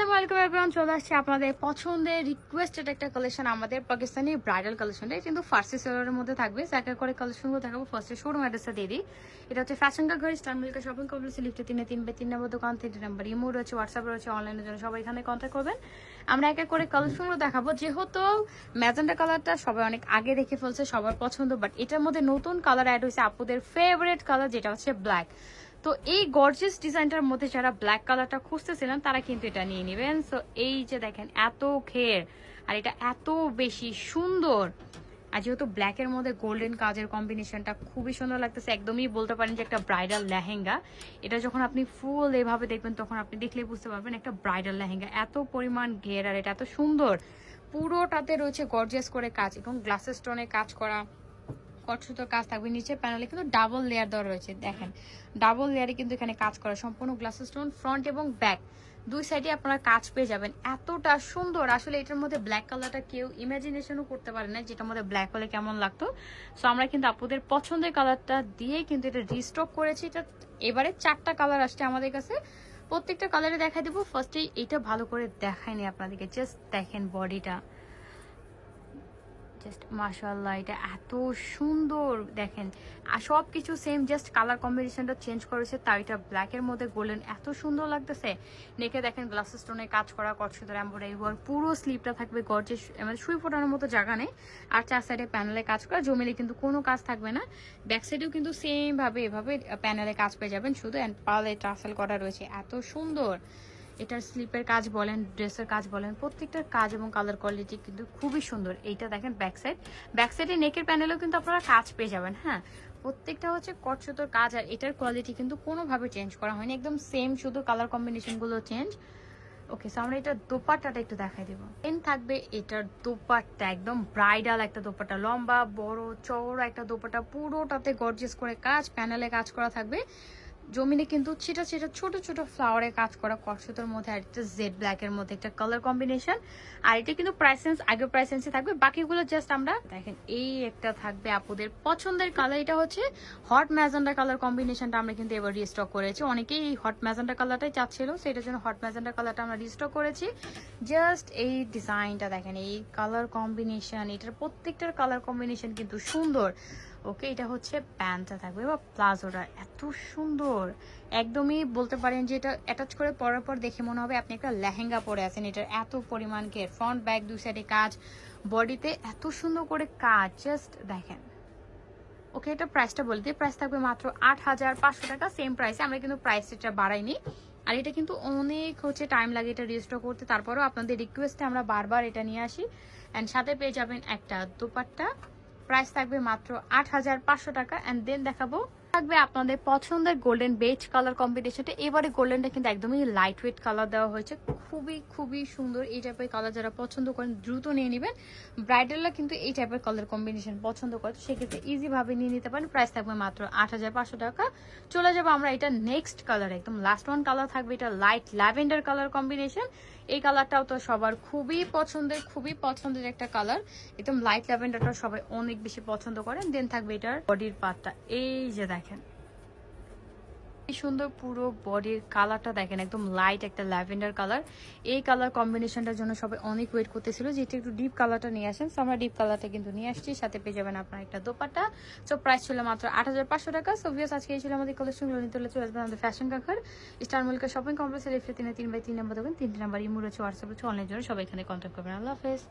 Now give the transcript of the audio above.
আসসালামু আলাইকুম এভরিওয়ান, চলে আসছে আপনাদের পছন্দের রিকোয়েস্টেড একটা কালেকশন, আমাদের পাকিস্তানি ব্রাইডাল কালেকশনটা কিন্তু ফার্সি সেলারের মধ্যে থাকবে। একা করে কালেকশনগুলো দেখাবো। ফার্স্টে শোরুম অ্যাড্রেসটা দিয়ে দিই। এটা হচ্ছে ফ্যাশন কা ঘর, ইস্টার্ন মিল্কা শপিং কমপ্লেক্স, লিফটে 3 নম্বর দোকান, 3 নম্বর ইমো রয়েছে, হোয়াটসঅ্যাপ রয়েছে, অনলাইনের জন্য সবাই এখানে কন্ট্যাক্ট করবেন। আমরা একা করে কালেকশনগুলো দেখাবো। যেহেতু ম্যাজেন্টা কালারটা সবাই অনেক আগে দেখে ফেলছে, সবার পছন্দ, বাট এটার মধ্যে নতুন কালার অ্যাড হয়েছে, আপুদের ফেভারিট কালার, যেটা হচ্ছে ব্ল্যাক। তো এই গর্জিয়াস ডিজাইনটার মধ্যে যারা ব্ল্যাক কালারটা খুঁজতেছিলেন তারা কিন্তু এটা নিয়ে নেবেন। সো এই যে দেখেন এত ঘের, আর এটা এত বেশি সুন্দর। আর যেহেতু ব্ল্যাকের মধ্যে গোল্ডেন কাজের কম্বিনেশনটা খুবই সুন্দর লাগতেছে, একদমই বলতে পারেন যে একটা ব্রাইডাল লেহেঙ্গা। এটা যখন আপনি ফুল এভাবে দেখবেন তখন আপনি দেখলেই বুঝতে পারবেন একটা ব্রাইডাল লেহেঙ্গা। এত পরিমাণ ঘের আর এটা এত সুন্দর, পুরোটাতে রয়েছে গর্জিয়াস করে কাজ এবং গ্লাসের স্টোনে কাজ করা, কটসুতোর কাজ থাকবে। নিচে প্যানেলে কিন্তু ডাবল লেয়ার দেওয়া রয়েছে, দেখেন ডাবল লেয়ারে কিন্তু এখানে কাজ করা, সম্পূর্ণ গ্লাস স্টোন ফ্রন্ট এবং ব্যাক দুই সাইডে আপনারা কাজ পেয়ে যাবেন। এতটা সুন্দর, আসলে এটার মধ্যে ব্ল্যাক কালারটা কেউ ইমাজিনেশনও করতে পারে না যেটার মধ্যে ব্ল্যাক হলে কেমন লাগতো। সো আমরা কিন্তু আপনাদের পছন্দের কালারটা দিয়ে কিন্তু এটা রিস্টক করেছি। এটা এবারে 4টা কালার আসছে আমাদের কাছে, প্রত্যেকটা কালারে দেখাই দেবো। ফার্স্টেই এটা ভালো করে দেখায়নি আপনাদেরকে, জাস্ট দেখেন বডিটা, জাস্ট মাশাআল্লাহ, এটা এত সুন্দর। দেখেন আর সব কিছু সেম, জাস্ট কালার কম্বিনেশনটা চেঞ্জ করেছে, তাই এটা ব্ল্যাকের মধ্যে গোল্ডেন, এত সুন্দর লাগতেছে। নেকে দেখেন গ্লাস স্টোনে কাজ করা, কটসুতোর এমব্রয়ডারি ওয়ার্ক, পুরো স্লিপটা থাকবে গর্জিয়াস, মানে সুই ফোটানোর মতো জায়গা নেই। আর 4 সাইডে প্যানেলে কাজ করা, জমিলে কিন্তু কোনো কাজ থাকবে না। ব্যাক সাইডেও কিন্তু সেম ভাবে এভাবে প্যানেলে কাজ পেয়ে যাবেন, শুধু অ্যান্ড পার্লে টাসেল করা রয়েছে, এত সুন্দর। এটার স্লিপের কাজ বলেন, ড্রেসের কাজ বলেন, প্রত্যেকটার কাজ এবং কালার কোয়ালিটি কিন্তু খুবই সুন্দর। এইটা দেখেন ব্যাক সাইডে নেকের প্যানেলেও কিন্তু আপনারা কাজ পেয়ে যাবেন। হ্যাঁ, প্রত্যেকটা হচ্ছে কটসুতোর কাজ, আর এটার কোয়ালিটি কিন্তু কোনোভাবে চেঞ্জ করা হয়নি, একদম সেম, শুধু কালার কম্বিনেশন গুলো চেঞ্জ। ওকে, সো আমরা এটার দোপাট্টাটা একটু দেখাই দেবো। এন থাকবে এটার দোপাট্টা, একদম ব্রাইডাল একটা দোপাট্টা, লম্বা বড় চওড়া একটা দোপাট্টা, পুরোটাতে গর্জিয়াস করে কাজ, প্যানেলে কাজ করা থাকবে। জমিনে কিন্তু ছিটা ছিটা ছোট ছোট ফ্লাওয়ারে কাজ করা, কটসুতোর মধ্যে আর একটা জেড ব্ল্যাকের মধ্যে একটা কালার কম্বিনেশন। আর এটা কিন্তু প্রাইস সেন্স আগের প্রাইস সেন্সে থাকবে, বাকিগুলো জাস্ট আমরা দেখেন। এই একটা থাকবে আপুদের পছন্দের কালার, এটা হচ্ছে হট ম্যাজেন্ডা কালার কম্বিনেশনটা আমরা কিন্তু এবার রিস্টক করেছি। অনেকেই এই হট ম্যাজেন্ডা কালারটাই চাচ্ছিল, সেটার জন্য হট ম্যাজেন্ডা কালারটা আমরা রিস্টক করেছি। জাস্ট এই ডিজাইনটা দেখেন, এই কালার কম্বিনেশন, এটার প্রত্যেকটার কালার কম্বিনেশন কিন্তু সুন্দর। ওকে, এটা হচ্ছে প্যান্টটা থাকবে বা প্লাজোটা, এত সুন্দর, একদমই বলতে পারেন যে এটা অ্যাটাচ করে পরার পর দেখে মনে হবে আপনি একটা লেহেঙ্গা পরে আছেন। এটার এত পরিমাণ ঘের, ফ্রন্ট ব্যাক দুই সাইডে কাজ, বডিতে এত সুন্দর করে কাজ, জাস্ট দেখেন। ওকে, এটা প্রাইসটা বলে দিই, প্রাইস থাকবে মাত্র 8500 টাকা, সেম প্রাইসে, আমরা কিন্তু প্রাইসটা বাড়াইনি। আর এটা কিন্তু অনেক হচ্ছে টাইম লাগে এটা রেজিস্টার করতে, তারপরেও আপনাদের রিকোয়েস্টে আমরা বারবার এটা নিয়ে আসি। অ্যান্ড সাথে পেয়ে যাবেন একটা দোপাট্টা, প্রাইস থাকবে মাত্র 8500 টাকা। অ্যান্ড দেন দেখাবো থাকবে আপনাদের পছন্দের গোল্ডেন বেজ কালার কম্বিনেশনটা। এবারে গোল্ডেনটা কিন্তু একদমই লাইট ওয়েট কালার দেওয়া হয়েছে, খুবই খুবই সুন্দর। এই টাইপের কালার যারা পছন্দ করেন দ্রুত নিয়ে নেবেন। ব্রাইডালরা কিন্তু এই টাইপের কালার কম্বিনেশন পছন্দ করে, তো সেক্ষেত্রে ইজিভাবে নিয়ে নিতে পারেন। প্রাইস থাকবে মাত্র 8500 টাকা। চলে যাবো আমরা এটা নেক্সট কালার, একদম লাস্ট ওয়ান কালার থাকবে, এটা লাইট ল্যাভেন্ডার কালার কম্বিনেশন। এই কালারটাও তো সবার খুবই পছন্দের একটা কালার, একদম লাইট ল্যাভেন্ডারটা সবাই অনেক বেশি পছন্দ করেন। দেন থাকবে এটার বডির পার্টটা, এই যে দেখেন কি সুন্দর, পুরো বডির কালারটা দেখেন, একদম লাইট একটা ল্যাভেন্ডার কালার। এই কালার কম্বিনেশনটার জন্য সবাই অনেক ওয়েট করতেছিল যে এটা একটু ডিপ কালারটা নিয়ে আসেন, সো আমরা ডিপ কালারটা কিন্তু নিয়ে আসছি। সাথে পেয়ে যাবেন আপনার একটা দোপাট্টা। সো প্রাইস ছিল মাত্র 8500 টাকা। সো ভিউয়ার্স, আজকে এই ছিল আমাদের কালেকশনগুলো। নিতে হলে চলে আসবেন আমাদের ফ্যাশন কাকার, স্টার মিল্কা শপিং কমপ্লেক্সের লিফটে 3 বাই 3 নম্বর দোকান, 3 নম্বর ইমো রয়েছে, হোয়াটসঅ্যাপ রয়েছে, অনলাইন জন্য সবাই এখানে কন্ট্যাক্ট করবেন। আল্লাহ হাফেজ।